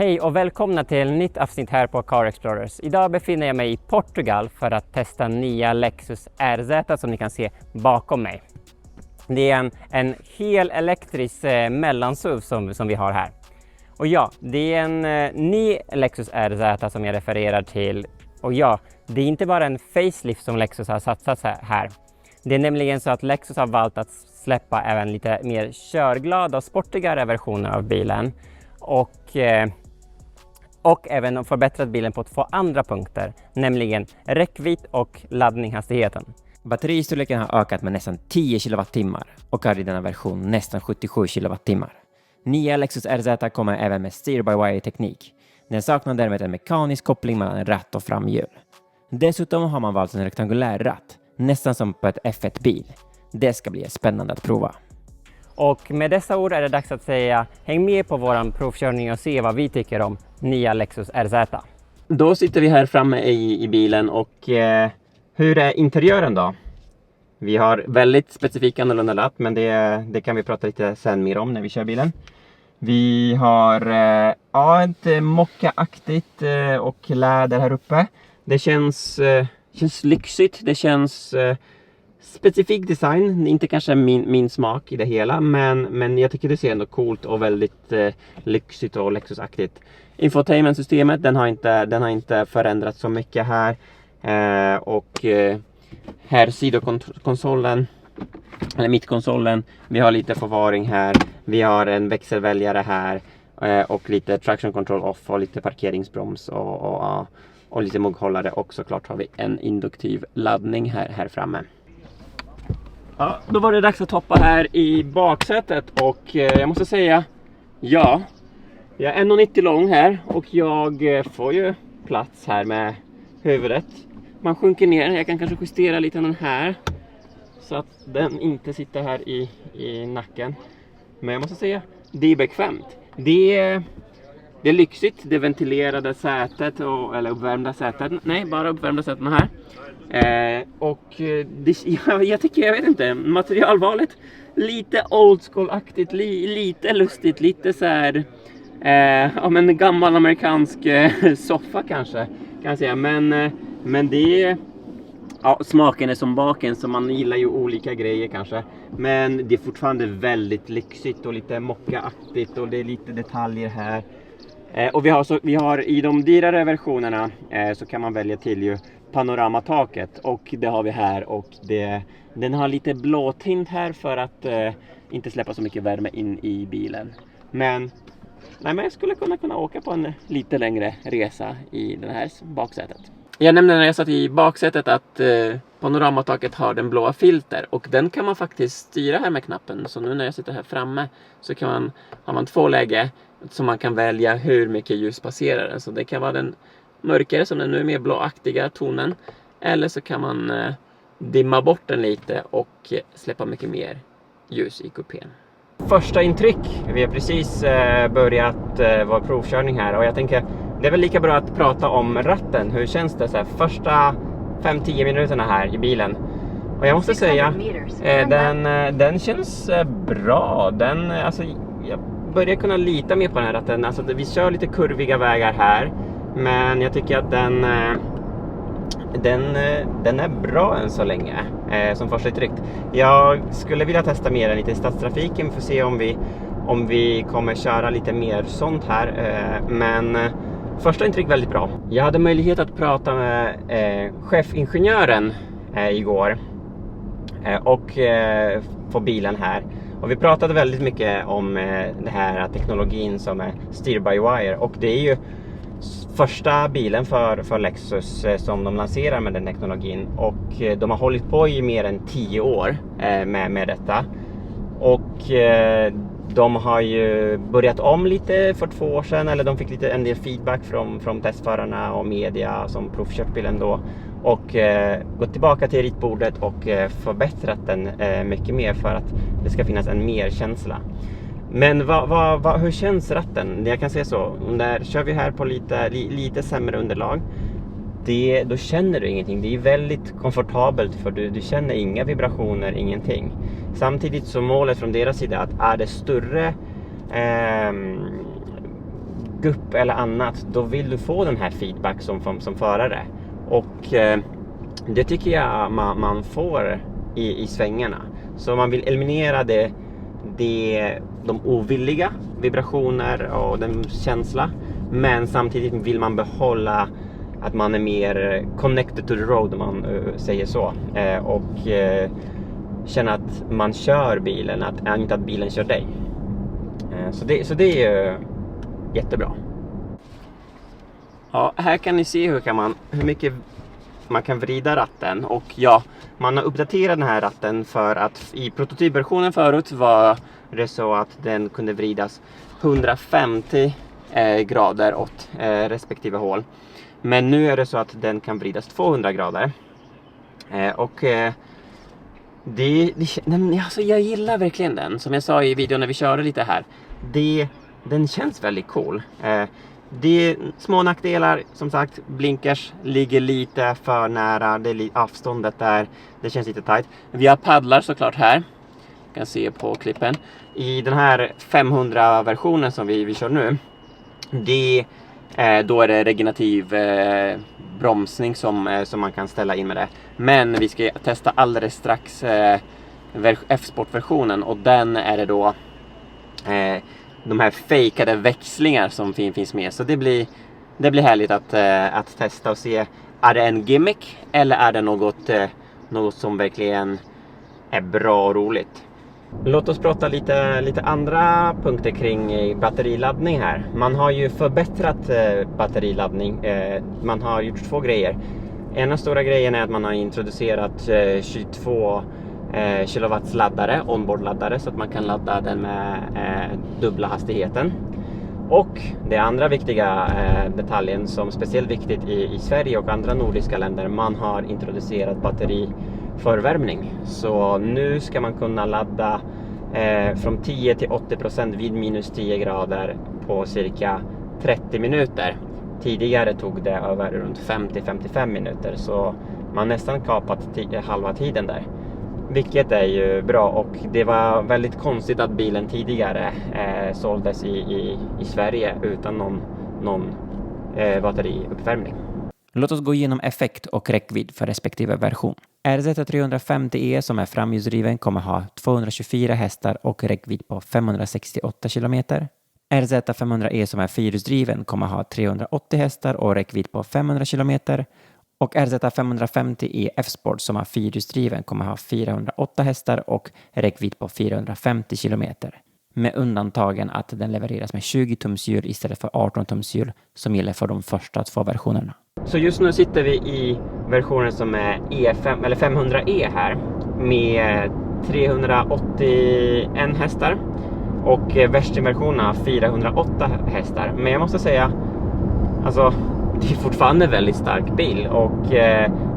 Hej och välkomna till ett nytt avsnitt här på Car Explorers. Idag befinner jag mig i Portugal för att testa nya Lexus RZ som ni kan se bakom mig. Det är en hel elektrisk mellansuv som vi har här. Och ja, det är en ny Lexus RZ som jag refererar till. Och ja, det är inte bara en facelift som Lexus har satsat här. Det är nämligen så att Lexus har valt att släppa även lite mer körglada och sportigare versioner av bilen. Och även förbättrat bilen på 2 andra punkter, nämligen räckvidd och laddningshastigheten. Batteristorleken har ökat med nästan 10 kWh och har i denna version nästan 77 kWh. Nya Lexus RZ kommer även med steer-by-wire-teknik. Den saknar därmed en mekanisk koppling mellan ratt och framhjul. Dessutom har man valt en rektangulär ratt, nästan som på ett F1-bil. Det ska bli spännande att prova. Och med dessa ord är det dags att säga häng med på våran provkörning och se vad vi tycker om nya Lexus RZ. Då sitter vi här framme i bilen och hur är interiören då? Vi har väldigt specifik annorlunda latt, men det kan vi prata lite sen mer om när vi kör bilen. Vi har ett mockaaktigt och läder här uppe. Det känns lyxigt, det känns specifik design, inte kanske min smak i det hela, men jag tycker det ser ändå coolt och väldigt lyxigt och Lexus-aktigt. Infotainment-systemet, den har inte förändrats så mycket här. Här sidokonsolen, eller mittkonsolen, vi har lite förvaring här. Vi har en växelväljare här och lite traction control off och lite parkeringsbroms och lite mugghållare, och såklart har vi en induktiv laddning här framme. Ja, då var det dags att hoppa här i baksätet och jag måste säga, ja, jag är 1,90 lång här och jag får ju plats här med huvudet. Man sjunker ner, jag kan kanske justera lite den här så att den inte sitter här i nacken. Men jag måste säga, det är bekvämt. Det är lyxigt, det ventilerade sätet, eller uppvärmda sätet. Nej, bara uppvärmda säten här. Jag tycker, jag vet inte, materialvalet lite old school-aktigt, lite lustigt, lite så här en gammal amerikansk soffa kanske kan jag säga, men det är smaken är som baken, så man gillar ju olika grejer kanske, men det är fortfarande väldigt lyxigt och lite mockaaktigt och det är lite detaljer här. Och vi har i de dyrare versionerna så kan man välja till ju panoramataket, och det har vi här, och den har lite blåtint här för att inte släppa så mycket värme in i bilen. Men jag skulle kunna åka på en lite längre resa i det här baksätet. Jag nämnde när jag satt i baksätet att panoramataket har den blåa filter, och den kan man faktiskt styra här med knappen. Så nu när jag sitter här framme så har man 2 läge som man kan välja hur mycket ljus passerar den. Så det kan vara den mörkare som den nu är, mer blåaktiga tonen, eller så kan man dimma bort den lite och släppa mycket mer ljus i kupén. Första intryck, vi har precis börjat vår provkörning här, och jag tänker det är väl lika bra att prata om ratten. Hur känns det så här, första 5-10 minuterna här i bilen? Och jag måste säga, den känns bra. Jag börjar kunna lita mer på den här ratten. Alltså, vi kör lite kurviga vägar här, men jag tycker att den är bra än så länge som första intryck. Jag skulle vilja testa mer lite i stadstrafiken för att se om vi kommer köra lite mer sånt här, men första intryck väldigt bra. Jag hade möjlighet att prata med chefingenjören igår och få bilen här, och vi pratade väldigt mycket om det här teknologin som är steer-by-wire, och det är ju första bilen för Lexus som de lanserar med den teknologin, och de har hållit på i mer än 10 år med detta, och de har ju börjat om lite för 2 år sedan, eller de fick en del feedback från testförarna och media som provkört bilen då, och gått tillbaka till ritbordet och förbättrat den mycket mer för att det ska finnas en mer känsla. Men hur känns ratten? Jag kan säga så, när kör vi här på lite sämre underlag, då känner du ingenting. Det är väldigt komfortabelt, för du känner inga vibrationer, ingenting. Samtidigt så målet från deras sida att är det större gupp eller annat, då vill du få den här feedback som förare. Och det tycker jag man får i svängarna. Så man vill eliminera de ovilliga vibrationer och den känsla. Men samtidigt vill man behålla att man är mer connected to the road, om man säger så. Och känna att man kör bilen, inte att bilen kör dig. Så det är jättebra. Ja, här kan ni se hur mycket man kan vrida ratten. Och ja, man har uppdaterat den här ratten för att i prototypversionen förut var det så att den kunde vridas 150 grader åt respektive hål. Men nu är det så att den kan vridas 200 grader. Och alltså jag gillar verkligen den. Som jag sa i videon när vi körde lite här. Den känns väldigt cool. Det är små nackdelar, som sagt, blinkers ligger lite för nära, det är avståndet där, det känns lite tight. Vi har paddlar såklart här, you kan se på klippen. I den här 500-versionen som vi kör nu, då är det regenerativ bromsning som man kan ställa in med det. Men vi ska testa alldeles strax F-sport-versionen, och den är det då de här fejkade växlingar som finns med. Så det blir härligt att testa och se. Är det en gimmick eller är det något som verkligen är bra och roligt? Låt oss prata lite andra punkter kring batteriladdning här. Man har ju förbättrat batteriladdning. Man har gjort 2 grejer. En av stora grejen är att man har introducerat 22 kilowatts laddare, onboard-laddare, så att man kan ladda den med dubbla hastigheten. Och det andra viktiga detaljen som är speciellt viktigt i Sverige och andra nordiska länder, man har introducerat batteriförvärmning. Så nu ska man kunna ladda från 10 till 80% vid minus 10 grader på cirka 30 minuter. Tidigare tog det över runt 50-55 minuter, så man nästan kapat halva tiden där. Vilket är ju bra, och det var väldigt konstigt att bilen tidigare såldes i Sverige utan någon batteriuppvärmning. Låt oss gå igenom effekt och räckvidd för respektive version. RZ350E som är framhjulsdriven kommer ha 224 hästar och räckvidd på 568 km. RZ500E som är fyrhjulsdriven kommer ha 380 hästar och räckvidd på 500 km. Och RZ550E F-sport som har fyrhjulsdriven kommer ha 408 hästar och räckvidd på 450 km. Med undantagen att den levereras med 20 tumshjul istället för 18 tumshjul som gäller för de första 2 versionerna. Så just nu sitter vi i versionen som är E5 eller 500E här med 381 hästar och värstingversionen har 408 hästar. Men jag måste säga, alltså det är fortfarande en väldigt stark bil, och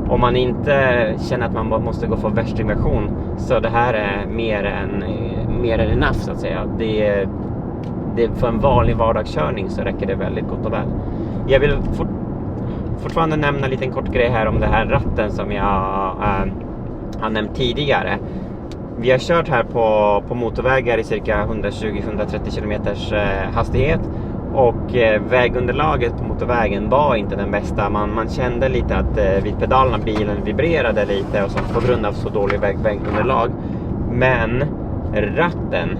om man inte känner att man måste gå för värstingversion, så det här är mer än enough så att säga. Det för en vanlig vardagskörning så räcker det väldigt gott och väl. Jag vill fortfarande nämna en liten kort grej här om det här ratten som jag har nämnt tidigare. Vi har kört här på motorvägar i cirka 120-130 km hastighet. Och vägunderlaget på motorvägen var inte den bästa. Man kände lite att vid pedalerna bilen vibrerade lite och så på grund av så dålig vägunderlag. Men ratten,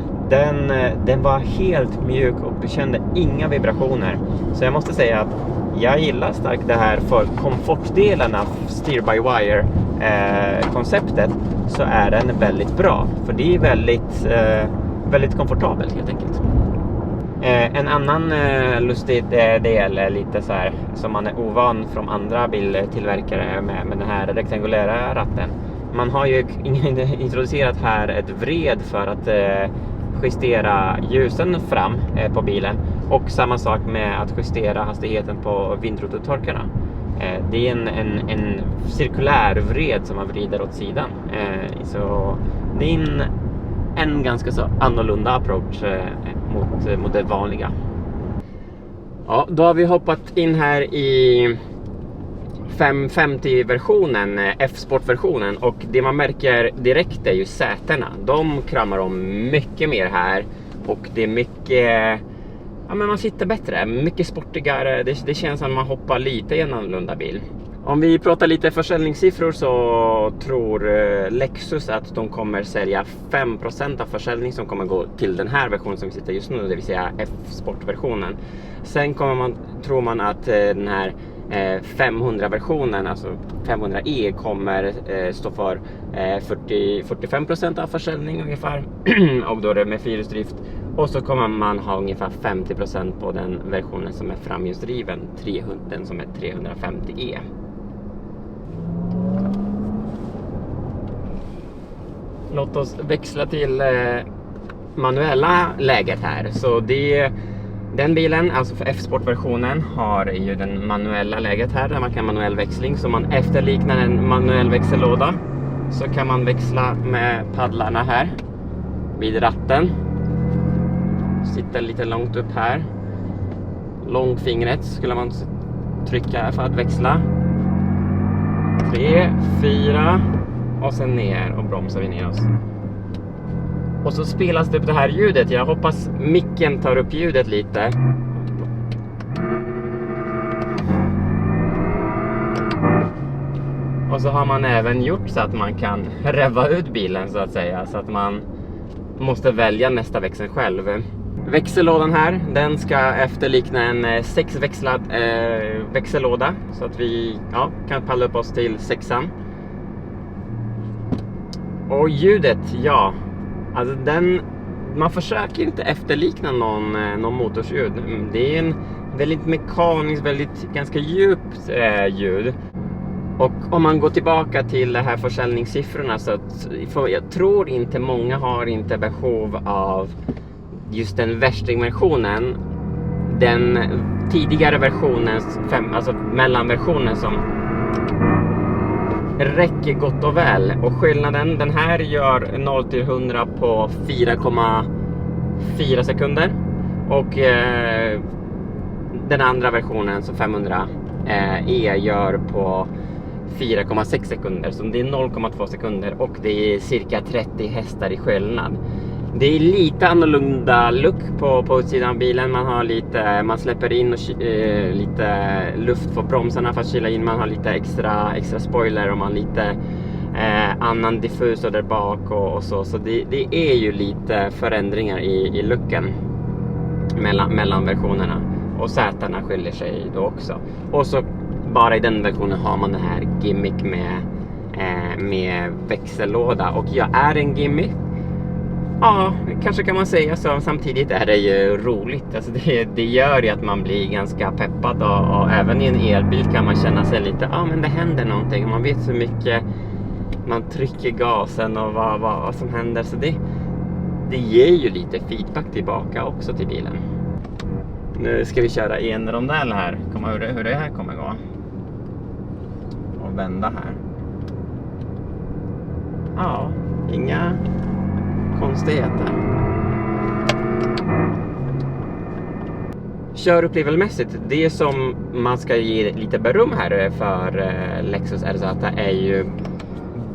den var helt mjuk och du kände inga vibrationer. Så jag måste säga att jag gillar starkt det här för komfortdelen av steer-by-wire konceptet, så är den väldigt bra. För det är väldigt komfortabelt helt enkelt. En annan lustig del lite så här som man är ovan från andra biltillverkare med den här rektangulära ratten. Man har ju introducerat här ett vred för att justera ljusen fram på bilen, och samma sak med att justera hastigheten på vindrutetorkarna. Det är en cirkulär vred som man vrider åt sidan. Så det är en ganska så annorlunda approach mot det vanliga. Ja, då har vi hoppat in här i 550-versionen, F-sport-versionen, och det man märker direkt är ju sätena. De kramar om mycket mer här, och det är mycket ja, men man sitter bättre, mycket sportigare. Det känns som att man hoppar lite i en annorlunda bil. Om vi pratar lite försäljningssiffror så tror Lexus att de kommer sälja 5% av försäljning som kommer gå till den här versionen som vi sitter just nu, det vill säga F-sportversionen. Sen tror man att den här 500-versionen, alltså 500e, kommer stå för 45% av försäljning ungefär. Och då är det med fyrhjulsdrift. Och så kommer man ha ungefär 50% på den versionen som är framhjulsdriven, den som är 350e. Låt oss växla till manuella läget här. Så den bilen, alltså för F-sportversionen, har ju den manuella läget här där man kan manuell växling. Så man efterliknar en manuell växellåda. Så kan man växla med paddlarna här vid ratten. Sitter lite långt upp här. Långfingret skulle man trycka för att växla. 3, 4 och sen ner och bromsar vi ner oss. Och så spelas det upp det här ljudet. Jag hoppas micken tar upp ljudet lite. Och så har man även gjort så att man kan reva ut bilen så att säga. Så att man måste välja nästa växel själv. Växellådan här, den ska efterlikna en 6-växlad växellåda. Så att vi kan palla upp oss till 6an. Och ljudet, alltså man försöker inte efterlikna någon motorsljud. Det är en väldigt mekanisk, ganska djupt ljud. Och om man går tillbaka till de här försäljningssiffrorna, så att, jag tror inte många har inte behov av just den värstingversionen. Den tidigare versionen, alltså mellanversionen, som räcker gott och väl. Och skillnaden, den här gör 0-100 på 4,4 sekunder. Och den andra versionen, så 500e, gör på 4,6 sekunder. Så det är 0,2 sekunder och det är cirka 30 hästar i skillnad. Det är lite annorlunda look på utsidan av bilen. Man släpper in lite luft på bromsarna för att kyla in. Man har lite extra spoiler och man lite annan diffusor där bak och så. Så det är ju lite förändringar i looken mellan versionerna. Och sätarna skiljer sig då också. Och så bara i den versionen har man den här gimmick med växellåda. Och är en gimmick. Ja, kanske kan man säga så. Samtidigt är det ju roligt. Alltså det gör ju att man blir ganska peppad. Och även i en elbil kan man känna sig lite, men det händer någonting. Man vet så mycket. Man trycker gasen och vad som händer. Så det ger ju lite feedback tillbaka också till bilen. Nu ska vi köra en rondell här. Hur det här kommer gå. Och vända här. Ja, inga konstigheter. Körupplevelsemässigt, det som man ska ge lite beröm här för Lexus RZ är ju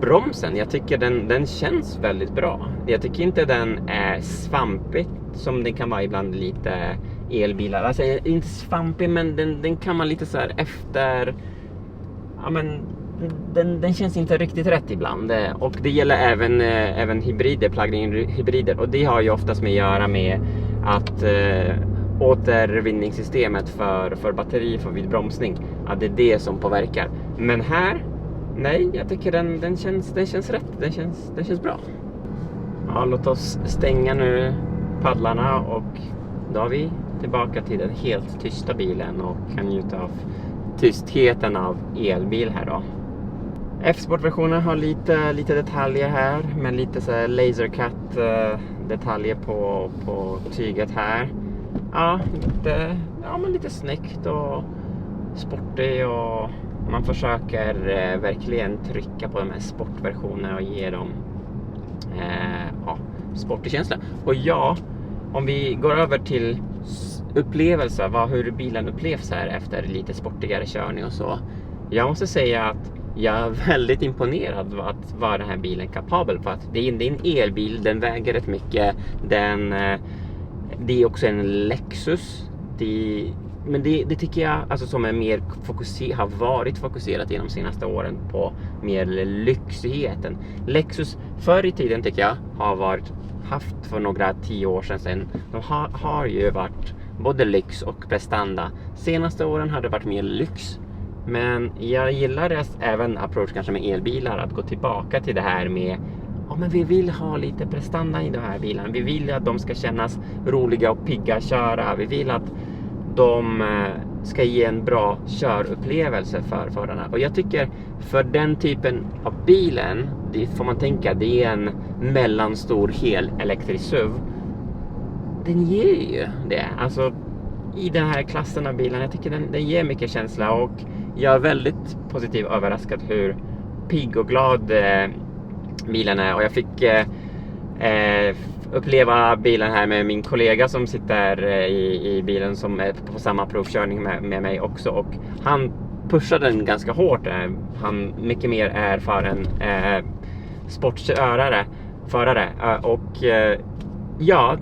bromsen. Jag tycker den känns väldigt bra. Jag tycker inte den är svampig som den kan vara ibland lite elbilar. Alltså inte svampig, men den kan man lite så här efter. Ja, men den känns inte riktigt rätt ibland. Och det gäller även hybrider, plug-in hybrider. Och det har ju oftast med att göra med att återvinningssystemet för batteri vid bromsning, att det är det som påverkar. Men här, nej, jag tycker den känns rätt. Den känns bra. Ja, låt oss stänga nu paddlarna och då är vi tillbaka till den helt tysta bilen och kan njuta av tystheten av elbil här då. F-sportversionen har lite detaljer här, men lite så här laser cut detaljer på tyget här. Ja, men lite snyggt och sportig, och man försöker verkligen trycka på de här sportversionerna och ge dem sportig känsla. Och om vi går över till upplevelse, hur bilen upplevs här efter lite sportigare körning och så. Jag måste säga att jag är väldigt imponerad att vara den här bilen kapabel, för att det är en elbil, den väger rätt mycket, den Det är också en Lexus. Men det tycker jag alltså, som är mer har varit fokuserat genom de senaste åren på mer lyxigheten. Lexus förr i tiden tycker jag har haft för några 10 år sedan. De har ju varit både lyx och prestanda. Senaste åren har det varit mer lyx. Men jag gillar även approach kanske med elbilar, att gå tillbaka till det här med men vi vill ha lite prestanda i de här bilarna. Vi vill att de ska kännas roliga och pigga att köra. Vi vill att de ska ge en bra körupplevelse för förarna. Och jag tycker för den typen av bilen, det får man tänka, det är en mellanstor hel elektrisk SUV. Den ger ju det. Alltså i den här klassen av bilen, jag tycker den ger mycket känsla, och jag är väldigt positivt överraskad hur pigg och glad bilen är. Och jag fick uppleva bilen här med min kollega som sitter i bilen, som är på samma provkörning med mig också, och han pushade den ganska hårt. Han mycket mer erfaren sportförare, och ja,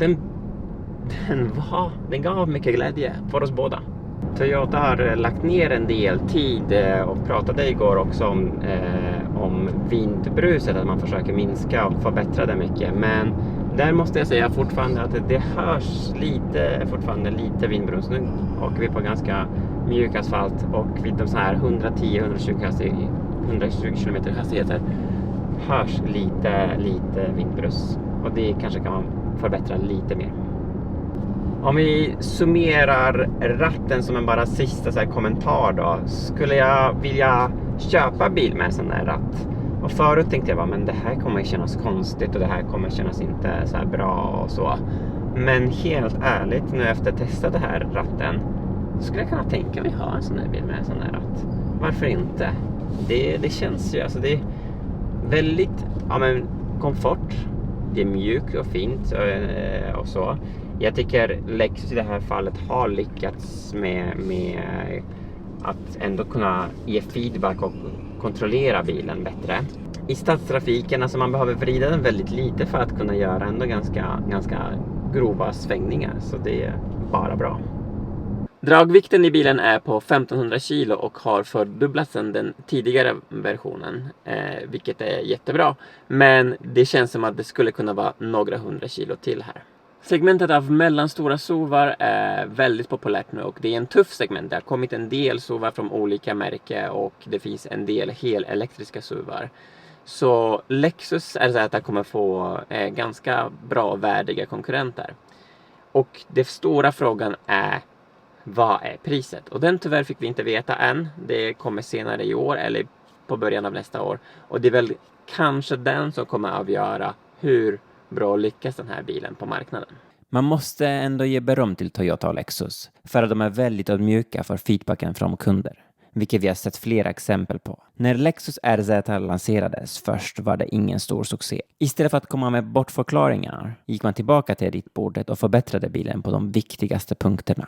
den gav mycket glädje för oss båda. Toyota har lagt ner en del tid och pratade igår också om vindbruset, att man försöker minska och förbättra det mycket. Men där måste jag säga fortfarande att det hörs fortfarande lite vindbrus. Nu åker vi på ganska mjuk asfalt, och vid de så här 110-120 km hastigheter hörs lite vindbrus. Och det kanske kan man förbättra lite mer. Om vi summerar ratten som en bara sista så här kommentar då. Skulle jag vilja köpa bil med en sån här ratt? Och förut tänkte jag men det här kommer kännas konstigt och det här kommer kännas inte så här bra och så. Men helt ärligt, nu efter att testa det här ratten, skulle jag kunna tänka mig ha en sån här bil med en sån här ratt. Varför inte? Det känns ju, alltså det är väldigt komfort. Det är mjukt och fint och så. Jag tycker Lexus i det här fallet har lyckats med att ändå kunna ge feedback och kontrollera bilen bättre. I stadstrafiken, alltså man behöver vrida den väldigt lite för att kunna göra ändå ganska grova svängningar. Så det är bara bra. Dragvikten i bilen är på 1500 kilo och har fördubblats sedan den tidigare versionen, vilket är jättebra. Men det känns som att det skulle kunna vara några 100 kilo till här. Segmentet av mellanstora SUVar är väldigt populärt nu, och det är en tuff segment. Det har kommit en del SUVar från olika märken och det finns en del helelektriska SUVar. Så Lexus RZ kommer få ganska bra värdiga konkurrenter. Och den stora frågan är, vad är priset? Och den tyvärr fick vi inte veta än. Det kommer senare i år eller på början av nästa år. Och det är väl kanske den som kommer avgöra hur bra lyckas den här bilen på marknaden. Man måste ändå ge beröm till Toyota och Lexus för att de är väldigt ödmjuka för feedbacken från kunder, vilket vi har sett flera exempel på. När Lexus RZ lanserades först var det ingen stor succé. Istället för att komma med bortförklaringar gick man tillbaka till ritbordet och förbättrade bilen på de viktigaste punkterna.